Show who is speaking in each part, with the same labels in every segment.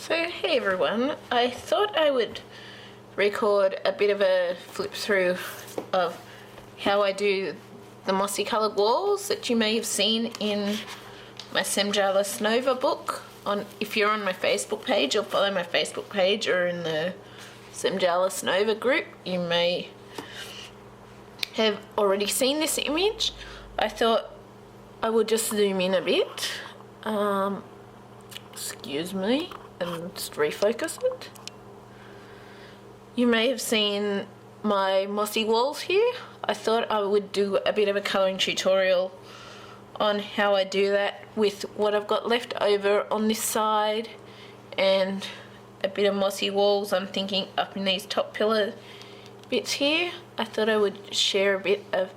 Speaker 1: So hey everyone, I thought I would record a bit of a flip through of how I do the mossy coloured walls that you may have seen in my Zemjala Snova book. If you're on my Facebook page or follow my Facebook page or in the Zemjala Snova group, you may have already seen this image. I thought I would just zoom in a bit. Excuse me, and just refocus it. You may have seen my mossy walls here. I thought I would do a bit of a colouring tutorial on how I do that with what I've got left over on this side and a bit of mossy walls I'm thinking up in these top pillar bits here. I thought I would share a bit of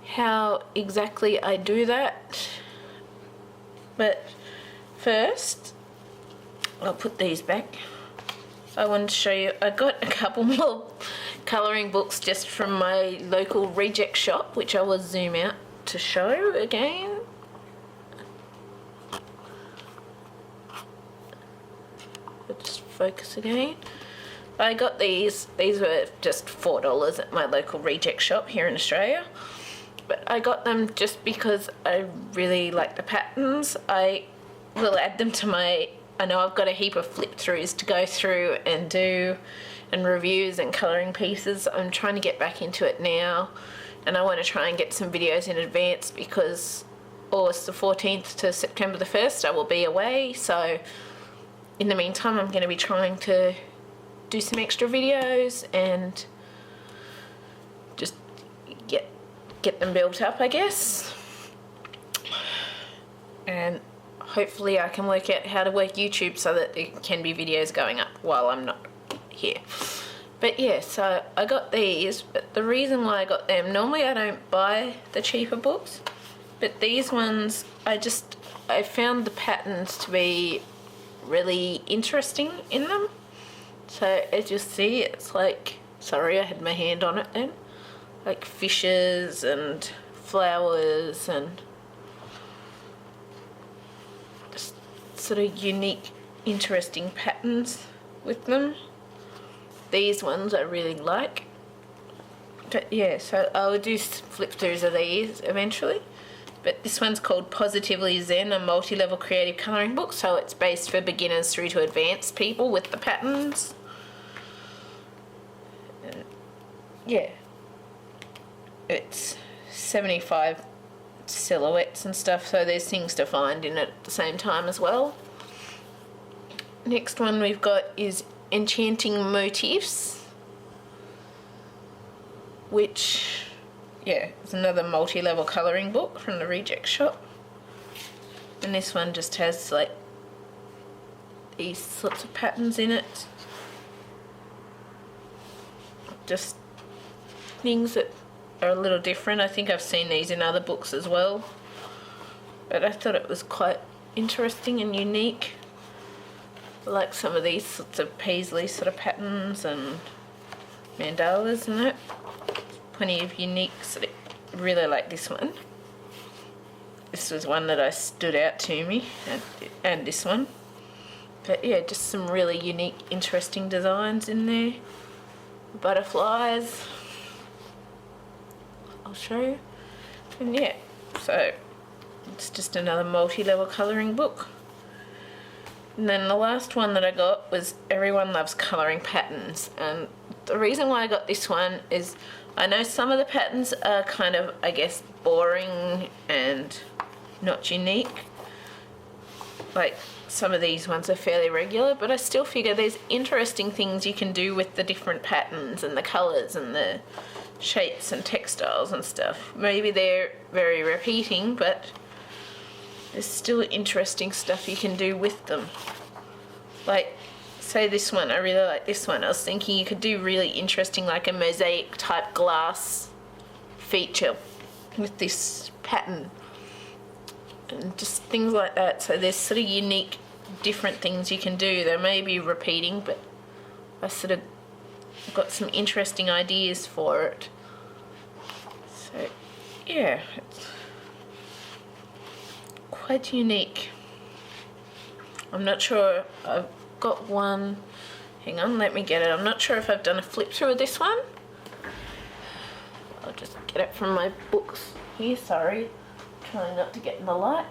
Speaker 1: how exactly I do that. But first, I'll put these back. I wanted to show you, I got a couple more colouring books just from my local reject shop, which I will zoom out to show again. Let's focus again. I got these were just $4 at my local reject shop here in Australia. But I got them just because I really like the patterns. I will add them to my, I know I've got a heap of flip throughs to go through and do, and reviews and colouring pieces. I'm trying to get back into it now, and I want to try and get some videos in advance because August the 14th to September the 1st I will be away. So in the meantime I'm going to be trying to do some extra videos and just get them built up, I guess, and hopefully I can work out how to work YouTube so that there can be videos going up while I'm not here. But yeah, so I got these, but the reason why I got them, normally I don't buy the cheaper books, but these ones I found the patterns to be really interesting in them. So as you see, it's like, sorry I had my hand on it then, like fishes and flowers and just sort of unique, interesting patterns with them. These ones I really like. But yeah, so I'll do flip throughs of these eventually. But this one's called Positively Zen, a multi-level creative colouring book. So it's based for beginners through to advanced people with the patterns. Yeah. It's 75 silhouettes and stuff, so there's things to find in it at the same time as well. Next one we've got is Enchanting Motifs, which, yeah, is another multi-level colouring book from the reject shop. And this one just has like these sorts of patterns in it. Just things that are a little different. I think I've seen these in other books as well, but I thought it was quite interesting and unique. I like some of these sorts of paisley sort of patterns and mandalas and that. Plenty of unique sort of, really like this one. This was one that stood out to me, and this one. But yeah, just some really unique, interesting designs in there. Butterflies. I'll show you. And yeah, so it's just another multi-level colouring book. And then the last one that I got was Everyone Loves Colouring Patterns, and the reason why I got this one is I know some of the patterns are kind of, I guess, boring and not unique. Like some of these ones are fairly regular, but I still figure there's interesting things you can do with the different patterns and the colours and the shapes and textiles and stuff. Maybe they're very repeating, but there's still interesting stuff you can do with them. Like, say this one, I really like this one. I was thinking you could do really interesting, like a mosaic type glass feature with this pattern and just things like that. So there's sort of unique, different things you can do. They may be repeating, but I sort of got some interesting ideas for it. So yeah, it's quite unique. I'm not sure got one, hang on, let me get it. I'm not sure if I've done a flip through of this one. I'll just get it from my books here, sorry. Trying not to get in the light.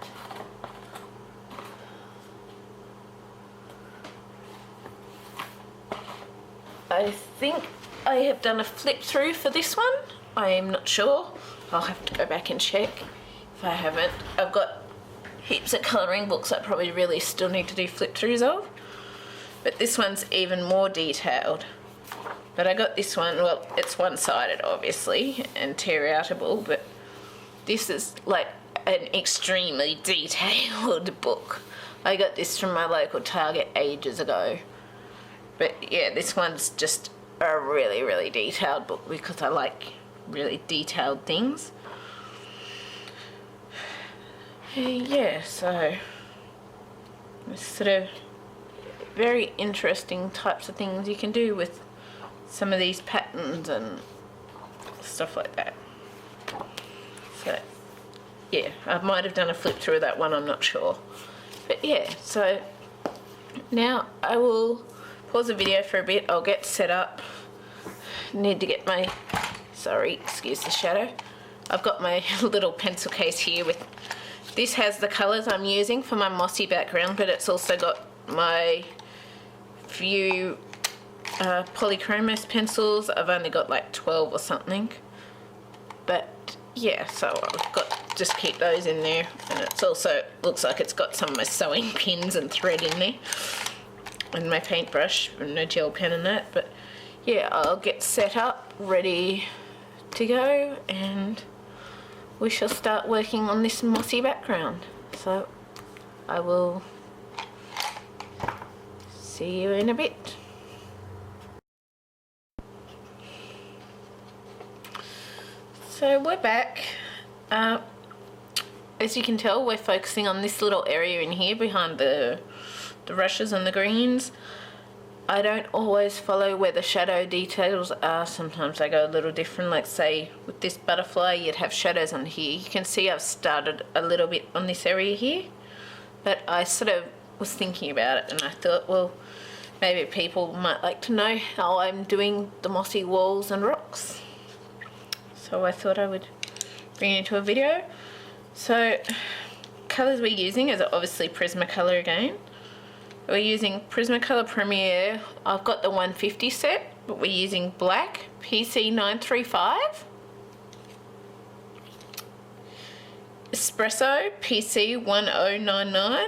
Speaker 1: I think I have done a flip through for this one. I am not sure. I'll have to go back and check if I haven't. I've got heaps of colouring books I probably really still need to do flip throughs of. But this one's even more detailed. But I got this one, well, it's one-sided obviously and tear-outable, but this is like an extremely detailed book. I got this from my local Target ages ago. But yeah, this one's just a really, really detailed book because I like really detailed things. Yeah, so it's sort of very interesting types of things you can do with some of these patterns and stuff like that. So yeah, I might have done a flip through of that one, I'm not sure. But yeah, so now I will pause the video for a bit. I'll get set up. Need to get my, sorry, excuse the shadow. I've got my little pencil case here with, this has the colours I'm using for my mossy background, but it's also got my few polychromos pencils. I've only got like 12 or something. But yeah, so I've got, just keep those in there. And it's also, looks like it's got some of my sewing pins and thread in there. And my paintbrush, and no gel pen and that, but yeah, I'll get set up, ready to go, and we shall start working on this mossy background. So I will see you in a bit. So we're back. As you can tell, we're focusing on this little area in here behind the rushes and the greens. I don't always follow where the shadow details are. Sometimes I go a little different, like say with this butterfly you'd have shadows on here. You can see I've started a little bit on this area here, but I sort of was thinking about it and I thought, well, maybe people might like to know how I'm doing the mossy walls and rocks. So I thought I would bring it into a video. So colours we're using is obviously Prismacolor again. We're using Prismacolor Premier. I've got the 150 set, but we're using black PC935, Espresso PC1099,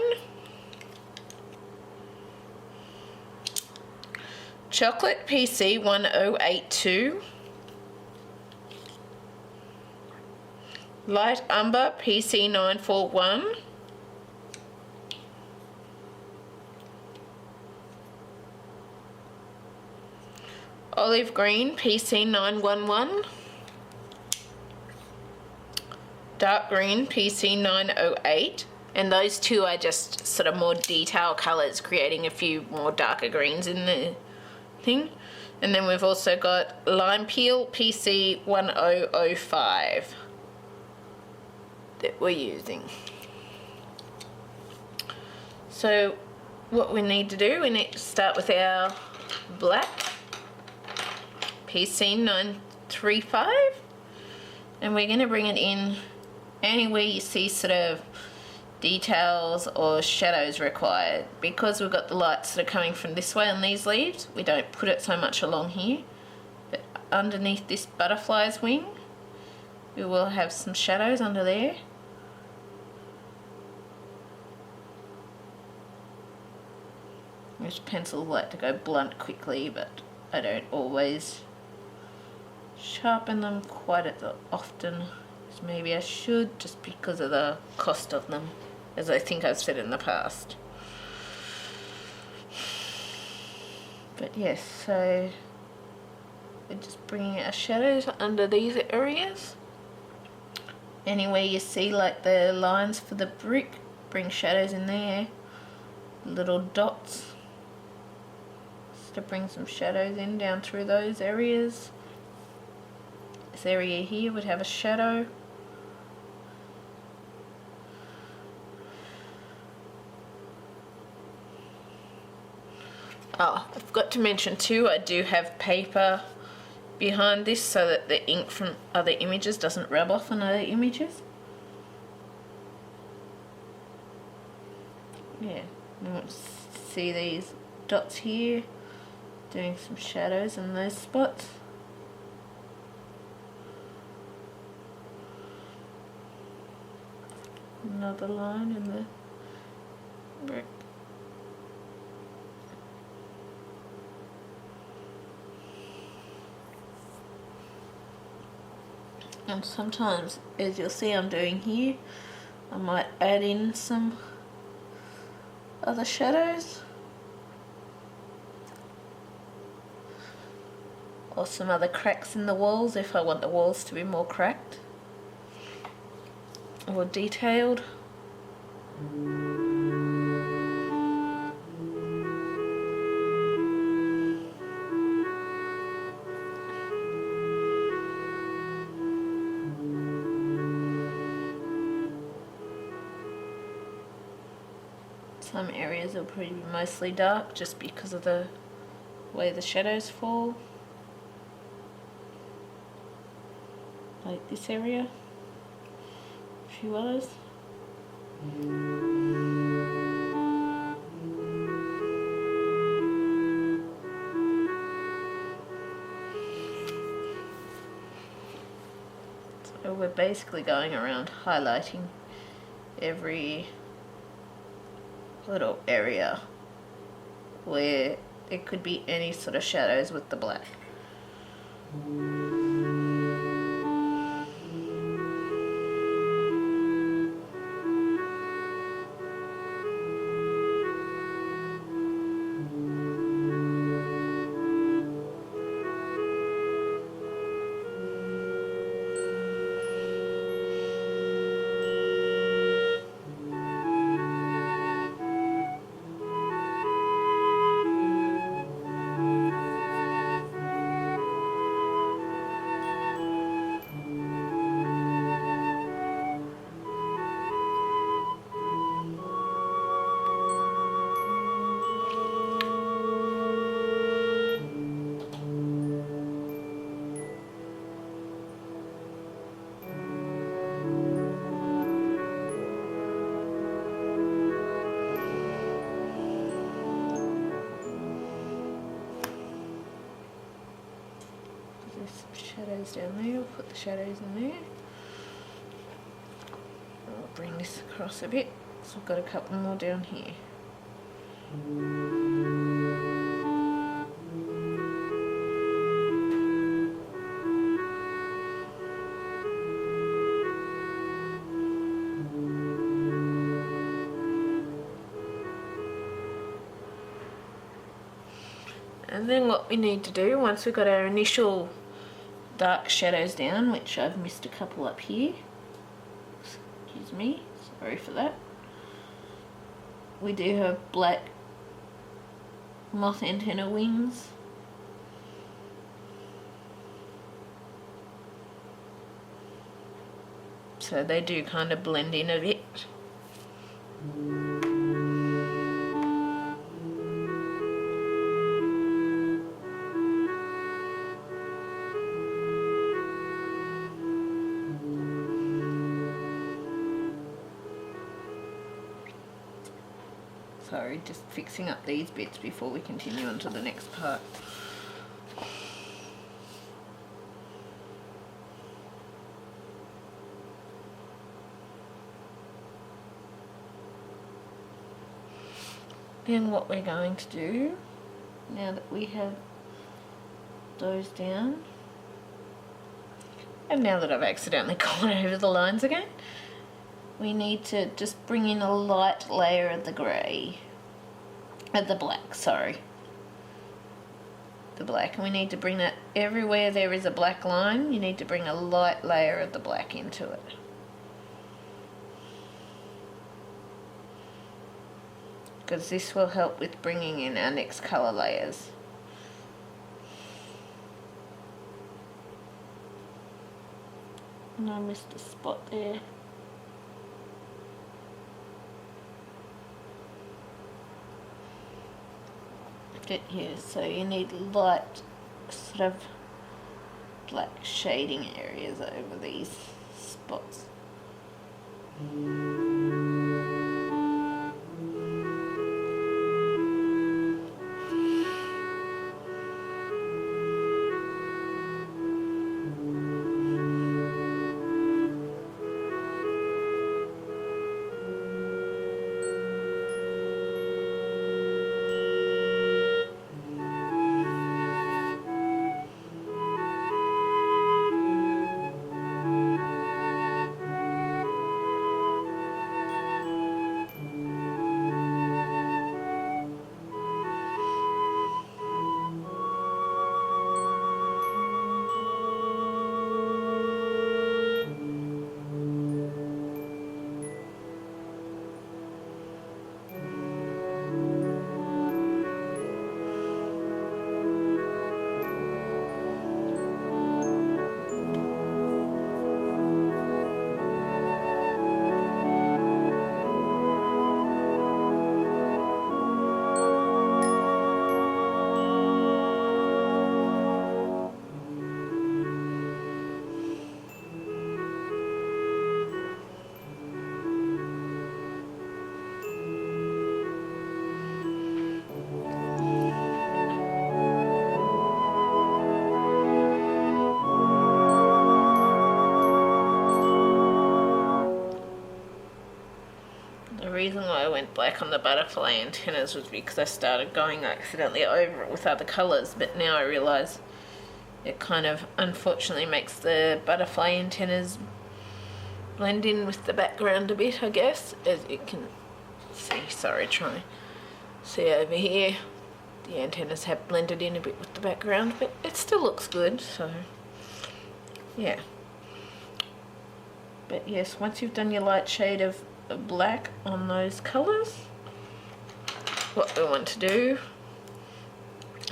Speaker 1: Chocolate PC1082, Light Umber PC941, Olive Green PC911, Dark Green PC908, and those two are just sort of more detail colours, creating a few more darker greens in the thing. And then we've also got Limepeel PC1005 that we're using. So what we need to do, we need to start with our black PC935, and we're going to bring it in anywhere you see sort of details or shadows required. Because we've got the lights that are coming from this way on these leaves, we don't put it so much along here, but underneath this butterfly's wing we will have some shadows under there. This pencil like to go blunt quickly, but I don't always sharpen them quite as often as maybe I should, just because of the cost of them, as I think I've said in the past. But yes, so we're just bringing our shadows under these areas. Anywhere you see like the lines for the brick, bring shadows in there, little dots, just to bring some shadows in down through those areas. This area here would have a shadow. Oh, I forgot to mention too, I do have paper behind this so that the ink from other images doesn't rub off on other images. Yeah, you want to see these dots here, doing some shadows in those spots. Another line in the brick. And sometimes, as you'll see I'm doing here, I might add in some other shadows or some other cracks in the walls if I want the walls to be more cracked or detailed. Some areas will probably be mostly dark just because of the way the shadows fall. Like this area. A few others. So we're basically going around highlighting every little area where it could be any sort of shadows with the black. Shadows down there, we'll put the shadows in there. I'll bring this across a bit, so I've got a couple more down here. And then what we need to do, once we've got our initial dark shadows down, which I've missed a couple up here, excuse me, sorry for that. We do have black moth antenna wings. So they do kind of blend in a bit. Sorry, just fixing up these bits before we continue on to the next part. Then what we're going to do, now that we have those down, and now that I've accidentally gone over the lines again, we need to just bring in a light layer of the grey, of the black, sorry. The black, and we need to bring that everywhere there is a black line, you need to bring a light layer of the black into it. Because this will help with bringing in our next colour layers. And I missed a spot there. left it here. So you need light, sort of black shading areas over these spots. The reason why I went black on the butterfly antennas was because I started going accidentally over it with other colours, but now I realise it kind of unfortunately makes the butterfly antennas blend in with the background a bit, I guess, as you can see. Sorry, try see over here. The antennas have blended in a bit with the background, but it still looks good, so yeah. But yes, once you've done your light shade of black on those colours, what we want to do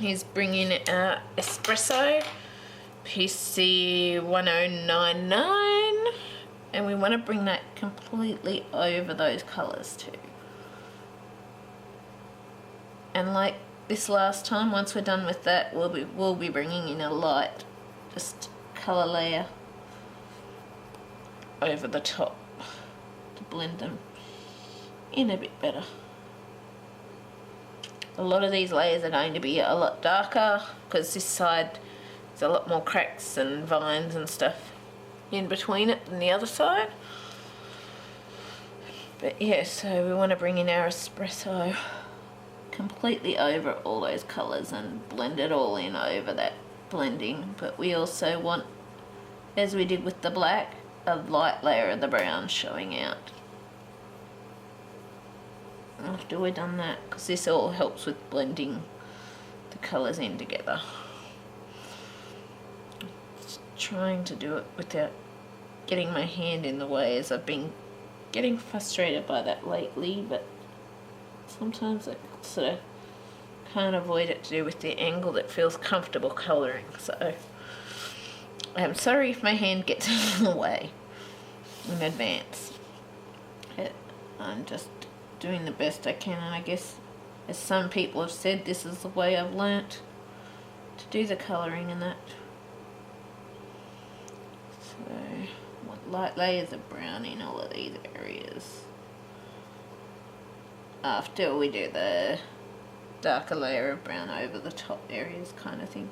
Speaker 1: is bring in our Espresso PC1099, and we want to bring that completely over those colours too. And like this last time, once we're done with that, we'll be bringing in a light, just colour layer over the top to blend them in a bit better. A lot of these layers are going to be a lot darker because this side there's a lot more cracks and vines and stuff in between it than the other side. But yeah, so we want to bring in our Espresso completely over all those colours and blend it all in over that blending. But we also want, as we did with the black, a light layer of the brown showing out after we've done that, because this all helps with blending the colours in together. Just trying to do it without getting my hand in the way, as I've been getting frustrated by that lately, but sometimes I sort of can't avoid it to do with the angle that feels comfortable colouring. So I'm sorry if my hand gets in the way in advance. I'm just doing the best I can, and I guess, as some people have said, this is the way I've learnt to do the colouring and that. So I want light layers of brown in all of these areas after we do the darker layer of brown over the top areas kind of thing.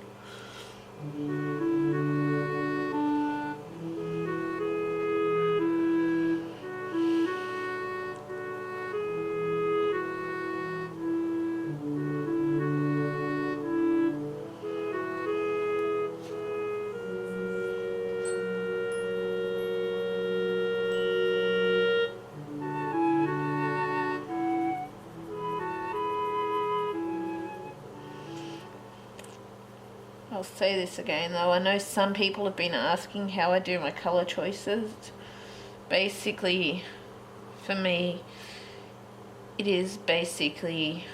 Speaker 1: I'll say this again though, I know some people have been asking how I do my colour choices. Basically, for me, it is basically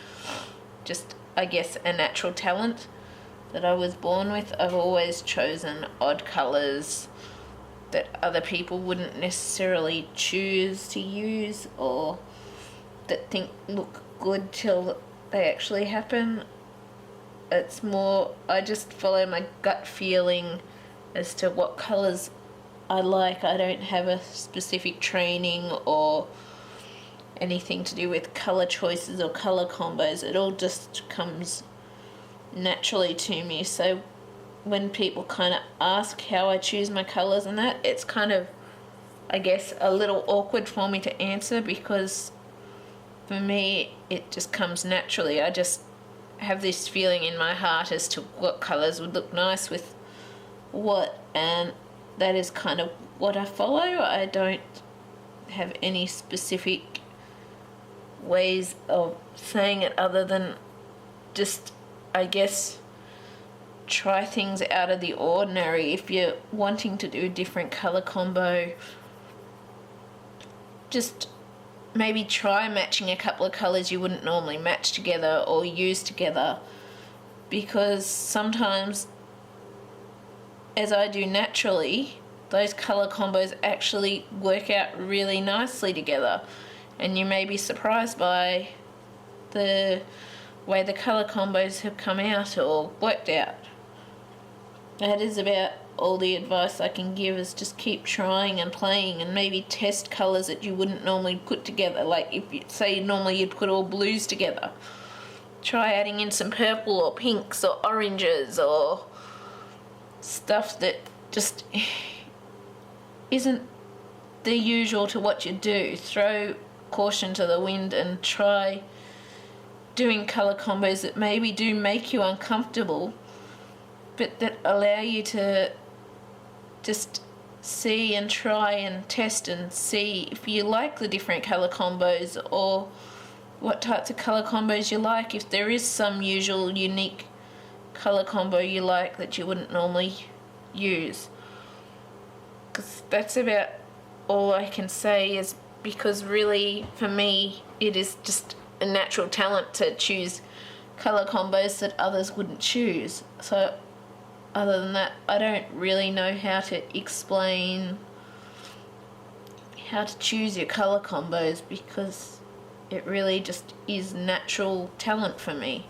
Speaker 1: just, I guess, a natural talent that I was born with. I've always chosen odd colours that other people wouldn't necessarily choose to use, or that look good till they actually happen. It's more, I just follow my gut feeling as to what colours I like. I don't have a specific training or anything to do with colour choices or colour combos. It all just comes naturally to me. So when people kind of ask how I choose my colours and that, it's kind of, I guess, a little awkward for me to answer, because for me it just comes naturally. I just have this feeling in my heart as to what colours would look nice with what, and that is kind of what I follow. I don't have any specific ways of saying it other than just, I guess, try things out of the ordinary. If you're wanting to do a different colour combo, just maybe try matching a couple of colours you wouldn't normally match together or use together, because sometimes, as I do naturally, those colour combos actually work out really nicely together, and you may be surprised by the way the colour combos have come out or worked out. That is about all the advice I can give, is just keep trying and playing, and maybe test colours that you wouldn't normally put together. Like if you say normally you'd put all blues together, try adding in some purple or pinks or oranges or stuff that just isn't the usual to what you do. Throw caution to the wind and try doing colour combos that maybe do make you uncomfortable, but that allow you to just see and try and test and see if you like the different colour combos, or what types of colour combos you like, if there is some usual unique colour combo you like that you wouldn't normally use. Because that's about all I can say, is because really for me it is just a natural talent to choose colour combos that others wouldn't choose. So other than that, I don't really know how to explain how to choose your colour combos, because it really just is natural talent for me.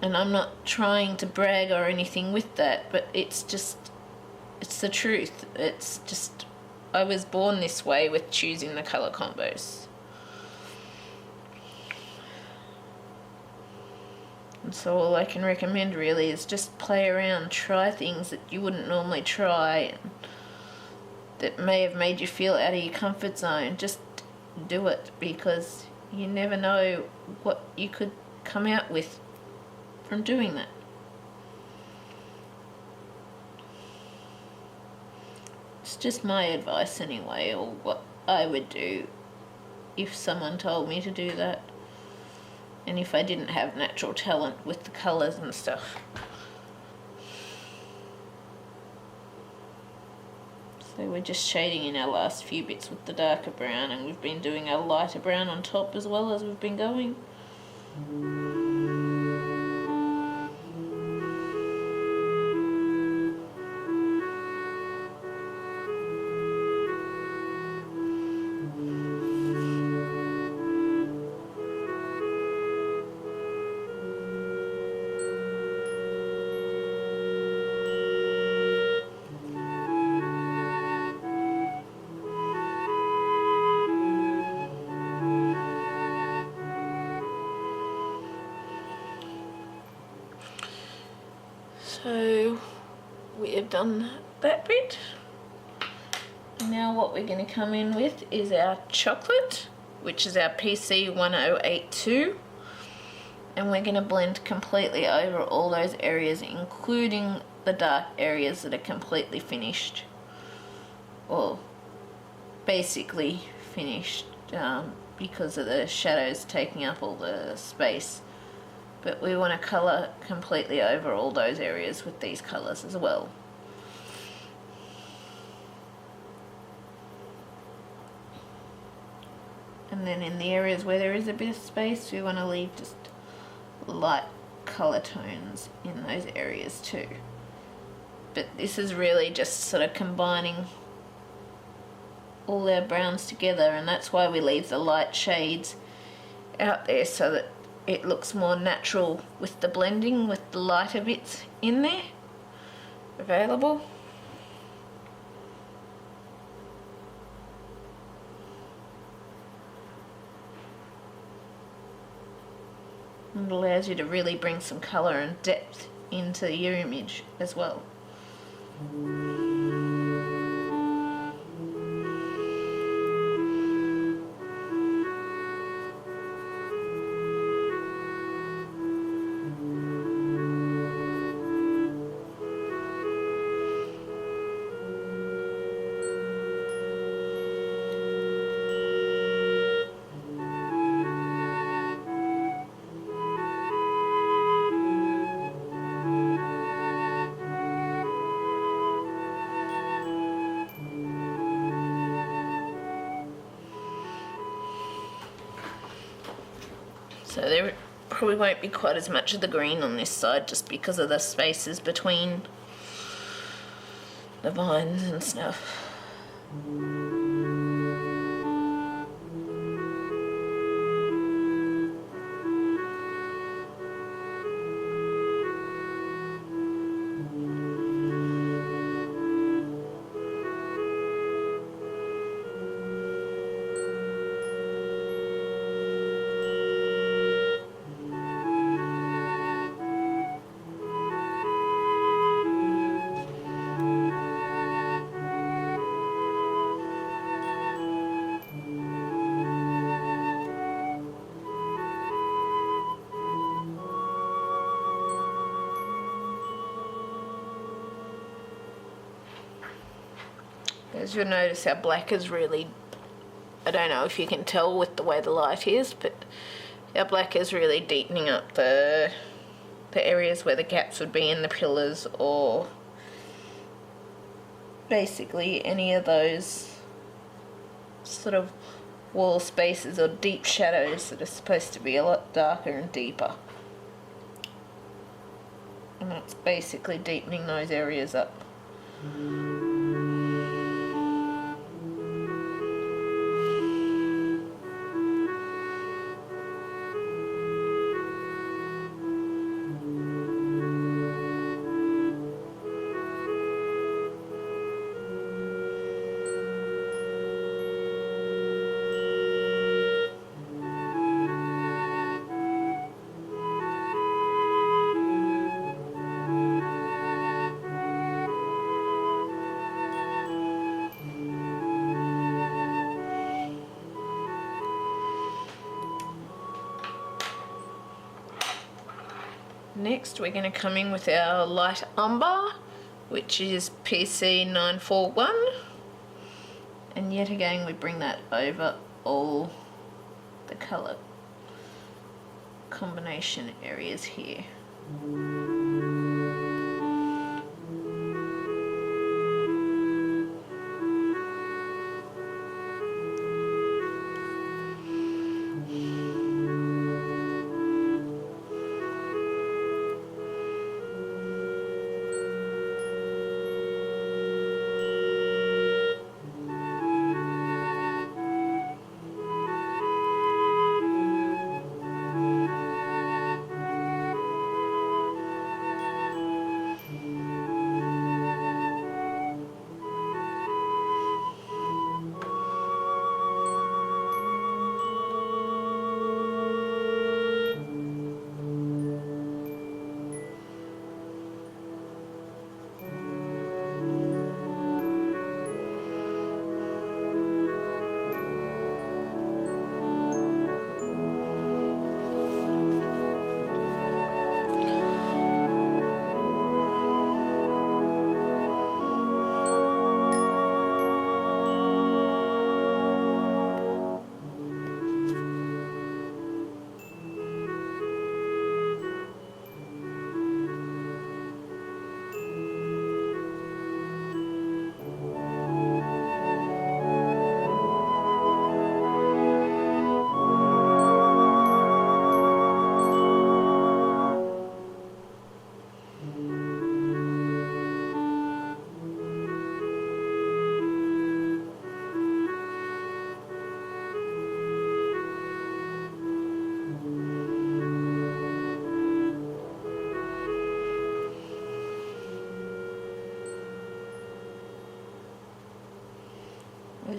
Speaker 1: And I'm not trying to brag or anything with that, but it's the truth. It's just, I was born this way with choosing the colour combos. And so all I can recommend really is just play around, try things that you wouldn't normally try, and that may have made you feel out of your comfort zone. Just do it, because you never know what you could come out with from doing that. It's just my advice anyway, or what I would do if someone told me to do that, and if I didn't have natural talent with the colours and stuff. So we're just shading in our last few bits with the darker brown, and we've been doing our lighter brown on top as well as we've been going. So we have done that bit. Now what we're going to come in with is our chocolate, which is our PC1082, and we're going to blend completely over all those areas, including the dark areas that are completely finished, or basically finished, because of the shadows taking up all the space. But we want to colour completely over all those areas with these colours as well. And then in the areas where there is a bit of space, we want to leave just light colour tones in those areas too. But this is really just sort of combining all our browns together, and that's why we leave the light shades out there, so that it looks more natural with the blending, with the lighter bits in there available. It allows you to really bring some colour and depth into your image as well. So there probably won't be quite as much of the green on this side just because of the spaces between the vines and stuff. As you'll notice, our black is really, I don't know if you can tell with the way the light is, but our black is really deepening up the areas where the gaps would be in the pillars, or basically any of those sort of wall spaces or deep shadows that are supposed to be a lot darker and deeper. And that's basically deepening those areas up. Next we're going to come in with our light umber, which is PC941, and yet again we bring that over all the colour combination areas here.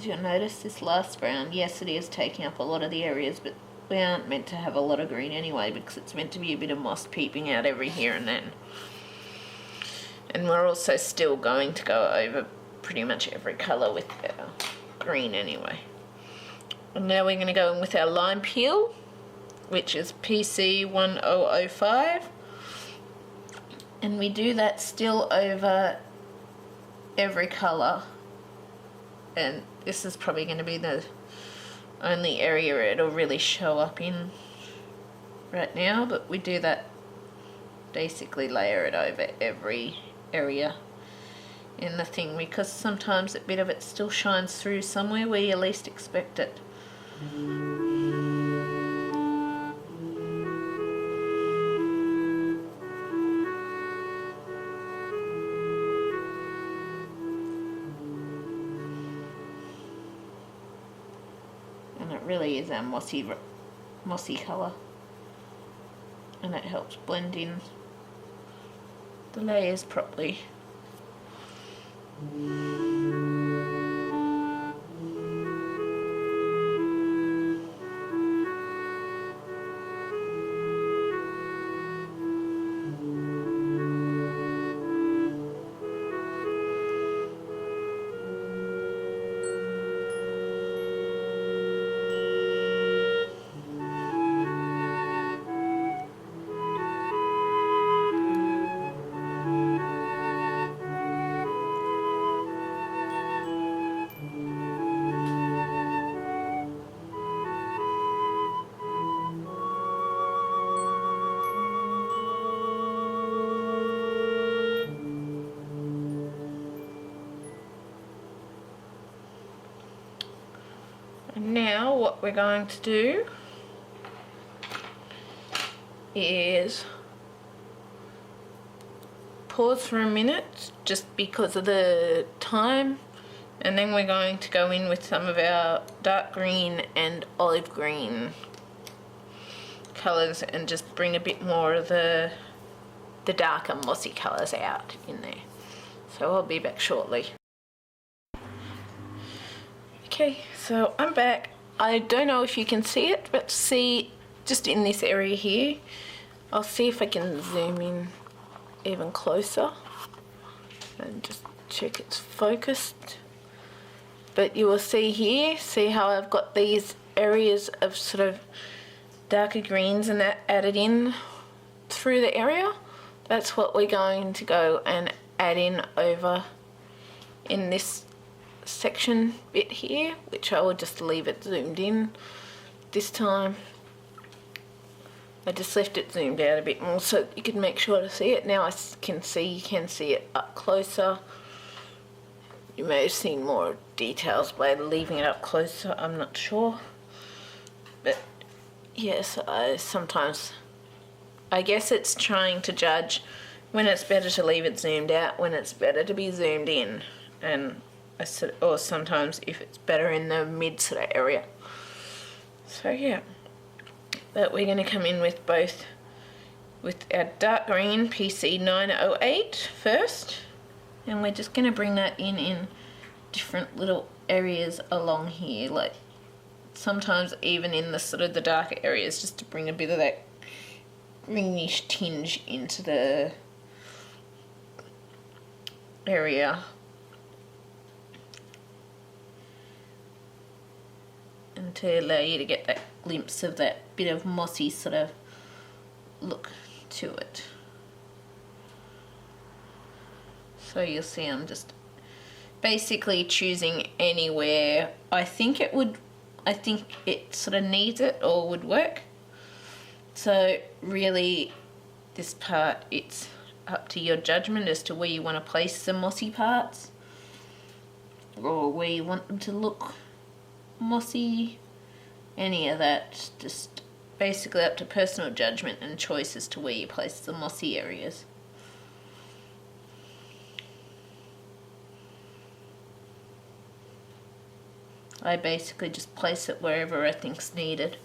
Speaker 1: as you'll notice, this last brown, yes, it is taking up a lot of the areas, but we aren't meant to have a lot of green anyway because it's meant to be a bit of moss peeping out every here and then. And we're also still going to go over pretty much every colour with our green anyway. And now we're going to go in with our Limepeel, which is PC1005. And we do that still over every colour. And this is probably going to be the only area it'll really show up in right now, but we do that, basically layer it over every area in the thing, because sometimes a bit of it still shines through somewhere where you least expect it. And it really is our mossy colour, and it helps blend in the layers properly. And now what we're going to do is pause for a minute just because of the time, and then we're going to go in with some of our dark green and olive green colours and just bring a bit more of the darker mossy colours out in there. So I'll be back shortly. Okay, so I'm back. I don't know if you can see it, but see just in this area here, I'll see if I can zoom in even closer and just check it's focused. But you will see here, see how I've got these areas of sort of darker greens and that added in through the area. That's what we're going to go and add in over in this section bit here, which I will just leave it zoomed in this time. I just left it zoomed out a bit more so you can make sure to see it. Now you can see it up closer. You may have seen more details by leaving it up closer, I'm not sure. But yes, I guess it's trying to judge when it's better to leave it zoomed out, when it's better to be zoomed in, and or sometimes if it's better in the mid sort of area. So yeah, but we're going to come in with both with our dark green PC908 first, and we're just going to bring that in different little areas along here, like sometimes even in the sort of the darker areas, just to bring a bit of that greenish tinge into the area. And to allow you to get that glimpse of that bit of mossy sort of look to it. So you'll see I'm just basically choosing anywhere I think it sort of needs it or would work. So really this part, it's up to your judgment as to where you want to place the mossy parts or where you want them to look mossy. Any of that, just basically up to personal judgment and choice as to where you place the mossy areas. I basically just place it wherever I think's needed.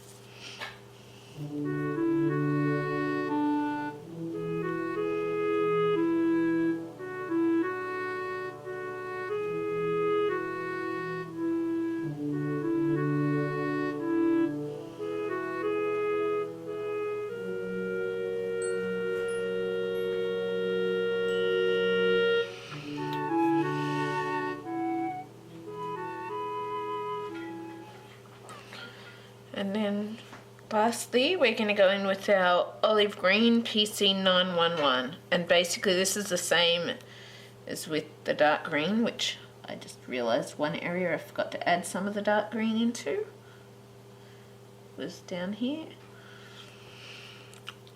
Speaker 1: And then lastly, we're going to go in with our olive green PC911. And basically this is the same as with the dark green, which I just realised one area I forgot to add some of the dark green into was down here.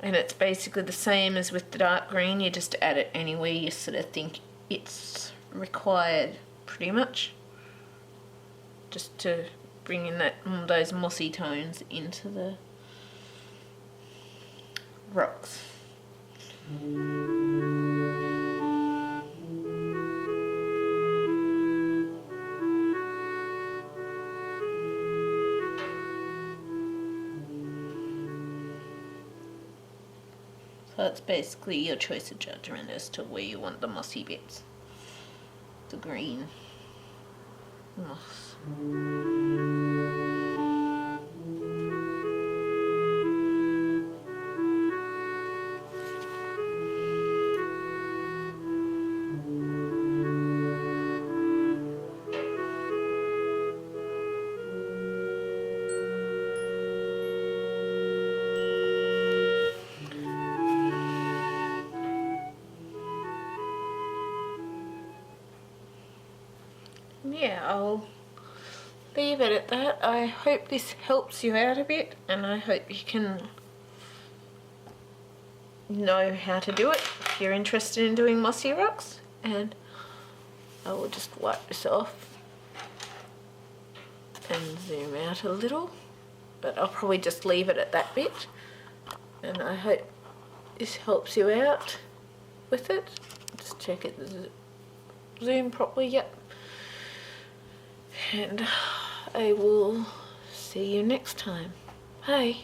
Speaker 1: And it's basically the same as with the dark green, you just add it anywhere you sort of think it's required, pretty much. Just to bring in those mossy tones into the rocks. So it's basically your choice of judgment as to where you want the mossy bits. The green moss. Yeah, I'll leave it at that. I hope this helps you out a bit, and I hope you can know how to do it if you're interested in doing mossy rocks. And I will just wipe this off and zoom out a little, but I'll probably just leave it at that bit, and I hope this helps you out with it. Just check it, zoom properly, yep. And I will see you next time. Bye.